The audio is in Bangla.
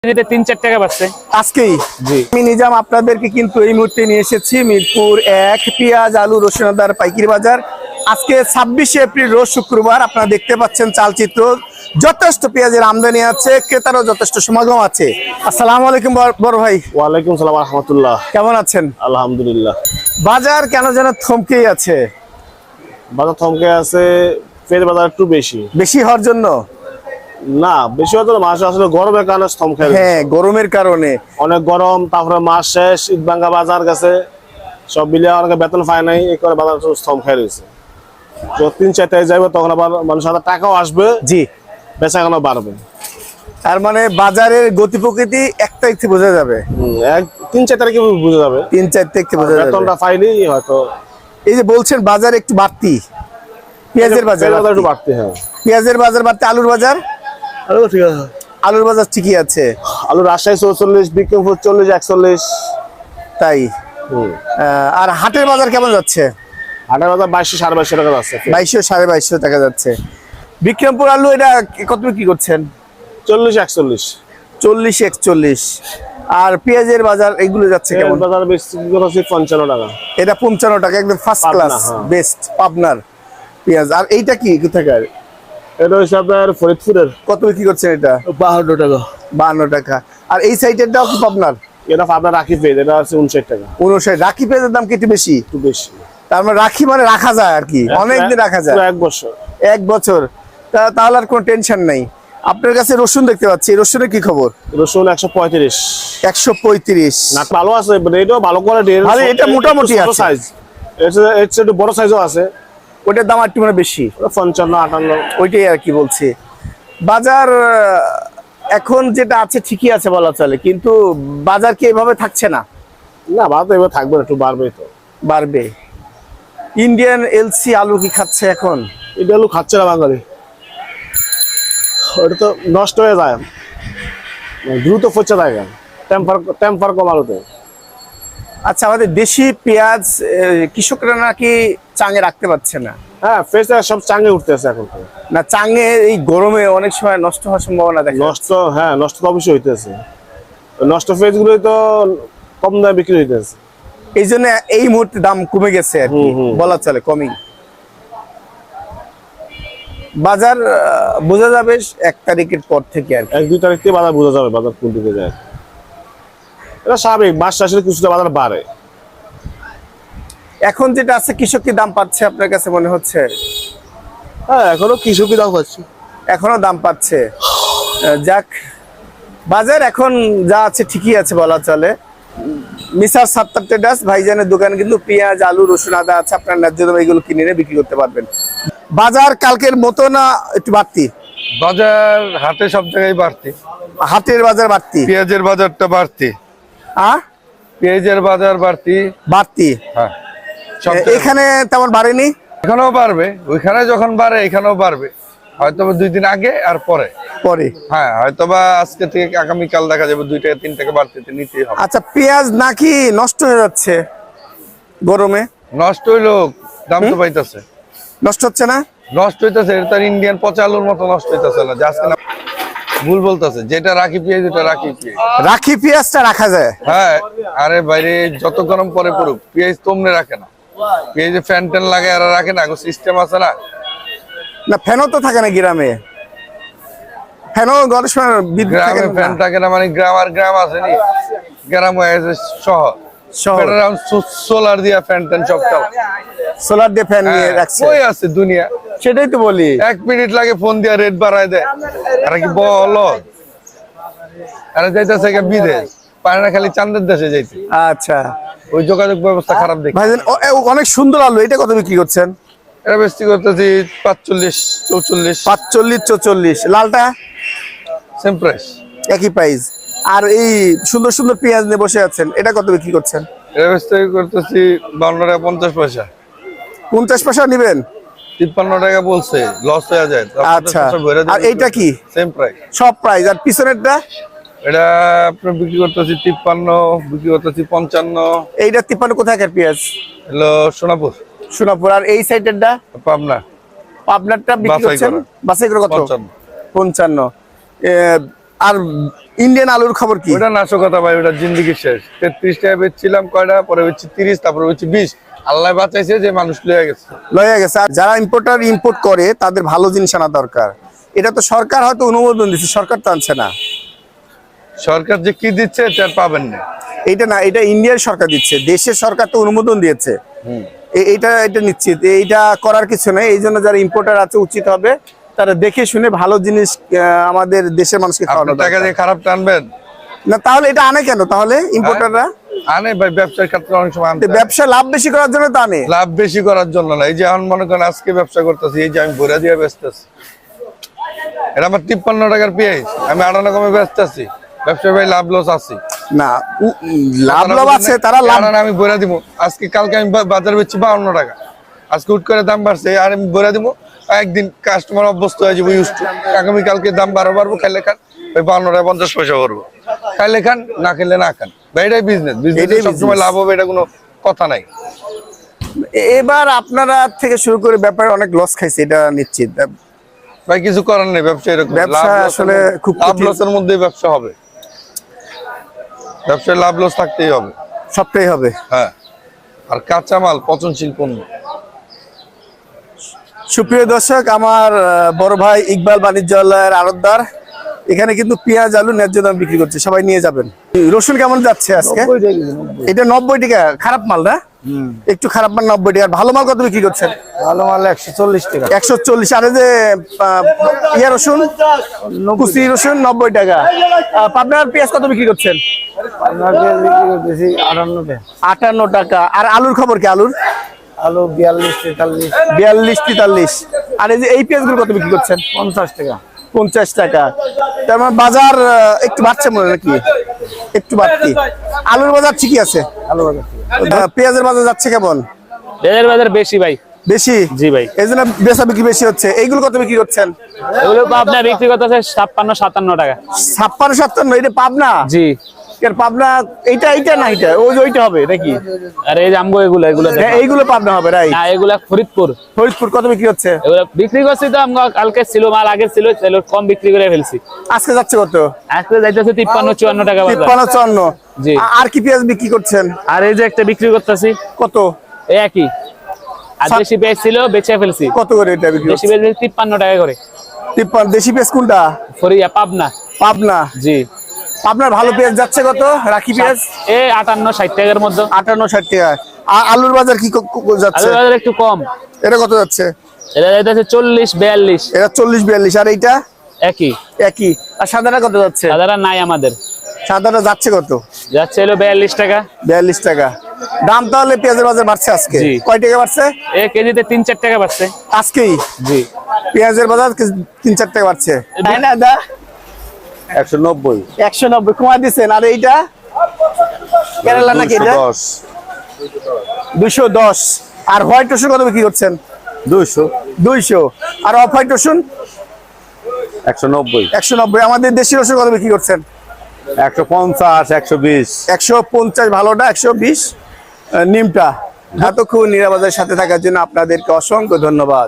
3-4 টাকা বাড়ছে আজকেই। জি আমি নিজাম আপনাদেরকে কিন্তু এই মুহূর্তে নিয়ে এসেছি মিরপুর 1 পেঁয়াজ আলু রসুন আদার পাইকারি বাজার। আজকে 26শে এপ্রিল রোজ শুক্রবার। আপনারা দেখতে পাচ্ছেন চালচিত্র, যথেষ্ট পেঁয়াজের আমদানি আছে, ক্রেতারও যথেষ্ট সমাগম আছে। আসসালামু আলাইকুম বড় ভাই। ওয়ালাইকুম সালাম রাহমাতুল্লাহ। কেমন আছেন? আলহামদুলিল্লাহ। বাজার কেন যেন থমকেই আছে? বাজার থমকে আছে, ফের বাজার একটু বেশি বেশি হওয়ার জন্য? না, বেশি হয়তো মাস আসলে গরমের কারণে থমকে আছে। হ্যাঁ, গরমের কারণে অনেক গরম, তারপরে মাস শেষ, ঈদ ভাঙ্গা বাজার গেছে, সব মিলিয়ে অনেকে বেতন পায় নাই, এই করে বাজার থমকে রয়েছে। যখন 3-4 তারিখ যাবে তখন আবার মানুষের হাতে টাকাও আসবে, জি, বেচা কেনা বাড়বে। তার মানে বাজারের গতি প্রকৃতি 1 তারিখ থেকে বোঝা যাবে। 3-4 তারিখে বুঝে যাবে, 3-4 তারিখ থেকে বোঝা যাবে। বেতনটা পাইলেই হয়তো। এই যে বলছেন বাজার একটু বাড়তি, পেঁয়াজের বাজার একটু বাড়তে। হ্যাঁ, পেঁয়াজের বাজার বাড়তে, আলুর বাজার? ঠিক আছে, আলুর বাজার ঠিকই আছে। আলু রাজশাহী 44, বিক্রমপুর 40-41। তাই? আর হাটের বাজার কেমন যাচ্ছে? হাটের বাজার 2200-2250 টাকা যাচ্ছে। 2200-2250 টাকা যাচ্ছে। বিক্রমপুর আলু এটা কত বিক্রি করছেন? 40-41। 40-41। আর পেঁয়াজের বাজার এগুলো যাচ্ছে কেমন? বাজার বেশি 55 টাকা। এটা 55 টাকা, একদম ফার্স্ট ক্লাস, হ্যাঁ। বেস্ট পাবনার পেঁয়াজ। আর এইটা কি কোথাকার? এটা হচ্ছে আপনার ফরিদপুরের। কত বিক্রি করছেন এটা? 52 টাকা। 52 টাকা। আর এই সাইডেরটাও কি পাবনার? এটা আপনার রাখি পেজ, এটা হচ্ছে 59 টাকা। 59। রাখি পেঁয়াজের দাম কি একটু বেশি? একটু বেশি। তার মানে রাখি মানে রাখা যায় আর কি, অনেকদিন রাখা যায়। 1 বছর। 1 বছর। তাহলে আর কোনো টেনশন নাই। আপনার কাছে রসুন দেখতে পাচ্ছি, রসুনের কি খবর? রসুন 135। 135। না, ভালো আছে, এটাও ভালো কোয়ালিটি। আরে এটা মোটামুটি আছে সাইজ, এর একটু বড় সাইজও আছে। ওটার দাম একটু মানে বেশি, 55-58। ওইটাই আর কি বলছি। বাজার এখন যেটা আছে ঠিকই আছে বলা চলে, কিন্তু বাজার কি এভাবে থাকছে না? না, বাজার এবার থাকবে না, একটু বাড়বে তো। বাড়বে। ইন্ডিয়ান এলসি আলু কি খাচ্ছে এখন? এটা আলু খাচ্ছে না বাঙালি, ওটা তো নষ্ট হয়ে যায়, দ্রুত পচে থাকে, টেম্পার কম আলুতে। আচ্ছা, আমাদের দেশি পেঁয়াজ কৃষকরা নাকি চাঙে রাখতে পারছে না। হ্যাঁ, ফ্রেশ সব চাঙ্গে উঠতেছে এখন তো। না, চাঙে এই গরমে অনেক সময় নষ্ট হওয়ার সম্ভাবনা দেখা নষ্ট, হ্যাঁ, নষ্ট তো অবশ্যই হইতেছে। নষ্ট ফেজ গুলোই তো কম দামে বিক্রি হইতেছে। এই জন্য এই মুহূর্তে দাম কমে গেছে আর কি, বলা চলে কমই। বাজার বোঝা যাবে 1 তারিখের পর থেকে আর কি। 1-2 তারিখ থেকে বাজার বোঝা যাবে, বাজার কোন দিকে যায়। এটা স্বাভাবিক, মাস শেষে কিছুটা বাজার বাড়ে। এখন যেটা আছে, কৃষক কি দাম পাচ্ছে আপনার কাছে মনে হচ্ছে? হ্যাঁ, এখনো কৃষকই দাম পাচ্ছে, এখনো দাম পাচ্ছে। যাক, বাজার এখন যা আছে ঠিকই আছে বলা চলে। মিসার সাত্তার ট্রেডার্স ভাইজানের দোকানে কিন্তু পেঁয়াজ আলু রসুন আদা আছে, আপনার ন্যায্য দামে এগুলো কিনে নিয়ে বিক্রি করতে পারবেন। বাজার কালকের মতো না একটু বাড়তি? বাজার হাটে সব জায়গায় বাড়তি। হাটের বাজার বাড়তি? পেঁয়াজের বাজারটা বাড়তি। পেঁয়াজের বাজার বাড়তি। বাড়তি। হ্যাঁ, সব জায়গায়। এখানে তেমন বাড়েনি? এখানেও বাড়বে, ওইখানে যখন বাড়ে এখানেও বাড়বে, হয়তো 2 দিন আগে আর পরে। পরে, হ্যাঁ, হয়তো বা আজকে থেকে আগামীকাল দেখা যাবে 2 টাকা 3 টাকা বাড়তে নিতেই হবে। আচ্ছা, পেঁয়াজ নাকি নষ্ট হয়ে যাচ্ছে গরমে? নষ্ট হইলো, দাম তো পাইতেছে। নষ্ট হচ্ছে না? নষ্ট হইতেছে, এটা তার ইন্ডিয়ান পচা আলুর মতো নষ্ট হইতেছে না, আজকে না ভুল বলতেছে। যেটা রাখি পেঁয়াজ এটা রাখি পেঁয়াজ। রাখি পেঁয়াজটা রাখা যায়? হ্যাঁ, আরে বাইরে যত গরম পরে পড়ুক, পেঁয়াজ তোমনে রাখে না। পেঁয়াজে ফ্যান ট্যান লাগে আর রাখে না, সিস্টেম আছে না। না, ফ্যানও তো থাকে না গ্রামে। ফ্যানও গরমের সময় বিদ্যুৎ থাকে গ্রামে ফ্যান না। থাকে না মানে গ্রাম আর গ্রাম আছে নি, গ্রাম হয়ে গেছে শহর। শহর। সোলার দিয়া ফ্যান ট্যান সব চালা। সোলার দিয়ে ফ্যান নিয়ে রাখছে। ওই আছে দুনিয়া, সেটাই তো বলি। 1 মিনিট লাগে ফোন দিয়া রেট বাড়ায় দেয়। আর কি বলো, আরে যাইতেছে বিদেশ, পারে না খালি চান্দের দেশে যাইতে। আচ্ছা, ওই যোগাযোগ ব্যবস্থা খারাপ দেখি। ভাইজান অনেক সুন্দর আলু, এটা কত বিক্রি করছেন? এটা বেশি করতেছি 45-44। 45-44। লালটা? সেম প্রাইস, একই প্রাইস। আর এই সুন্দর সুন্দর পেঁয়াজ নিয়ে বসে আছেন, এটা কত বিক্রি করছেন? এটা বেশি করতেছি 52 টাকা 50 পয়সা। 50 পয়সা নিবেন? 53 টাকা বলছে, লস হয়ে যায়। আচ্ছা, আর এইটা কি? সেম প্রাইস, সব প্রাইস। আর পিছনেরটা? এটা আপনার বিক্রি করতেছি 53, বিক্রি করতেছি 55। এইটা 53 কোথাকার পেঁয়াজ? হলো সোনাপুর। সোনাপুর। আর এই সাইডেরটা? পাবনা। পাবনারটা বিক্রি করছেন বাছাই করে কত? 55। 55। আর ইন্ডিয়ান আলুর খবর কি? ওটা নাশকতা ভাই, ওটা জিন্দিগি শেষ। 33 টাকা বেচছিলাম কয়টা, পরে বেচছি 30, তারপরে বেচছি 20। আল্লাহ বাঁচাইছে যে মানুষ লয়ে গেছে। লয়ে গেছে। আর যারা ইম্পোর্টার ইম্পোর্ট করে তাদের ভালো জিনিস আনা দরকার। এটা তো সরকার হয়তো অনুমোদন দিচ্ছে, সরকার তো আনছে না। সরকার যে কি দিচ্ছে তার পাবেন না। এইটা না, এটা ইন্ডিয়ার সরকার দিচ্ছে, দেশের সরকার তো অনুমোদন দিয়েছে। এটা এটা নিশ্চিত, এইটা করার কিছু নেই। এই জন্য যারা ইম্পোর্টার আছে উচিত হবে তারা দেখে শুনে ভালো জিনিস আমাদের দেশের মানুষকে খাওয়ানো আপনি টাকা দরকার। দিয়ে খারাপ টানবেন না তাহলে এটা আনে কেন তাহলে ইম্পোর্টাররা? আনে ভাই, ব্যবসার ক্ষেত্রে অনেক সময় আনতে হয়। ব্যবসা লাভ বেশি করার জন্য তো আনে। লাভ বেশি করার জন্য না। এই যে এখন মনে করেন আজকে ব্যবসা করতেছি, এই যে আমি ভরে দিয়ে বেচতেছি, এটা আমার 53 টাকার পেঁয়াজ, আমি 58 কমে বেচতেছি। ব্যবসা ভাই লাভ লস আছে না, লাভ আছে, তারা লাভ। আমি ভরে দিব আজকে, কালকে আমি বাজার বেচছি 52 টাকা, আজকে হুট করে দাম বাড়ছে আর আমি ভরে দিব। একদিন কাস্টমার অভ্যস্ত হয়ে যাবো, ইউজ টু। আগামী কালকে দাম বাড়বো, খাইলে খান ওই 52 টাকা 50 পয়সা করবো, খাইলে খান, না খেলে না খান ভাই। এটাই বিজনেস, বিজনেস সবসময় লাভ হবে, এটা কোনো কথা নাই। এবার আপনারা থেকে শুরু করে ব্যাপারে অনেক লস খাইছে, এটা নিশ্চিত। ভাই কিছু করার নেই, ব্যবসা এরকম। ব্যবসা আসলে খুব লাভ কঠিন। লসের মধ্যেই ব্যবসা হবে, ব্যবসায় লাভ লস থাকতেই হবে। সবটাই হবে। হ্যাঁ, আর কাঁচামাল পচনশীল পণ্য। সুপ্রিয় দর্শক, আমার বড় ভাই ইকবাল বাণিজ্যালয়ের আড়তদার এখানে কিন্তু পেঁয়াজ আলু ন্যায্য দাম বিক্রি করছে, সবাই নিয়ে যাবেন। রসুন কেমন যাচ্ছে আজকে? এটা 90 টাকা। খারাপ মাল না? একটু খারাপ মাল 90 টাকা। ভালো মাল কত বিক্রি করছেন? ভালো মাল 140 টাকা। 140। আর এই যে ইয়া রসুন, কুচি রসুন 90 টাকা। পাবনার পেঁয়াজ কত বিক্রি করছেন? আপনাকে বিক্রি করতেছি 58 টাকা। 58 টাকা। আর আলুর খবর কি? আলুর আলু 42 43 42 43। আর এই যে এই পেঁয়াজগুলো কত বিক্রি করছেন? 50 টাকা। 50 টাকা। তার মানে বাজার একটু বাড়ছে মনে হয় নাকি? একটু বাড়তি। আলুর বাজার ঠিকই আছে। আলু বাজার পেঁয়াজের বাজার যাচ্ছে কেমন? পেঁয়াজের বাজার বেশি ভাই। বেশি? জি ভাই। এই জন্য বেচা বিক্রি বেশি হচ্ছে। এইগুলো কত বিক্রি করছেন? এগুলো আপনার বিক্রি করতেছে 56-57 টাকা। 56-57? এটা পাবনা? জি। এর পাবনা এইটা না, এটা ওইটা হবে নাকি? আর এই যে আমগো এগুলো হ্যাঁ, এইগুলো পাবনা হবে, রাইট। না, এগুলা ফরিদপুর। ফরিদপুর কত বিক্রি হচ্ছে? এগুলো বিক্রি করছি তো আমগো, কালকে ছিল মাল, আগে ছিল কম বিক্রি করে ফেলছি। আজকে যাচ্ছে কত? আজকে যাইতেছে 53-54 টাকা বাজার। 53-54। জি। আর কি পেঁয়াজ বিক্রি করছেন? আর এই যে একটা বিক্রি করতেছি কত? এই একই। আর দেশি পেঁয়াজ ছিল বেচে ফেলছি। কত করে এটা বিক্রি দেশি করছেন? পেঁয়াজ 53 টাকা করে। 53। দেশি পেঁয়াজ কোনটা? ফরিয়া পাবনা। পাবনা। জি। আপনার ভালো পেঁয়াজ যাচ্ছে কত? রাখি পেঁয়াজ এই 58-60 টাকার মধ্যে। 58-60 টাকা। আর আলুর বাজার কি যাচ্ছে? আলুর বাজার একটু কম। এটা কত যাচ্ছে? এটা যাইতেছে 40-42। এটা 40-42। আর এইটা একই। একই। আর সাদাটা কত যাচ্ছে? সাধারণ নাই আমাদের। সাদাটা যাচ্ছে কত? যাচ্ছে হলো 42 টাকা। 42 টাকা। দাম তাহলে পেঁয়াজের বাজার বাড়ছে আজকে? জি। কয় টাকা বাড়ছে? কেজিতে 3-4 টাকা বাড়ছে। আজকেই জি। পেঁয়াজের বাজার 3-4 টাকা বাড়ছে, তাই না দা? 190 190 কমা দিচ্ছেন। আর এইটা কেরালা নাকি? এটা 210। আর হোয়াইট রসুন কত বিক্রি করছেন? 200। আর অফ হোয়াইট রসুন 190 190। আমাদের দেশি রসুন কত বিক্রি করছেন? 150 120 150 ভালোটা, 120 নিমটা। এতক্ষণ নিরাপদের সাথে থাকার জন্য আপনাদেরকে অসংখ্য ধন্যবাদ।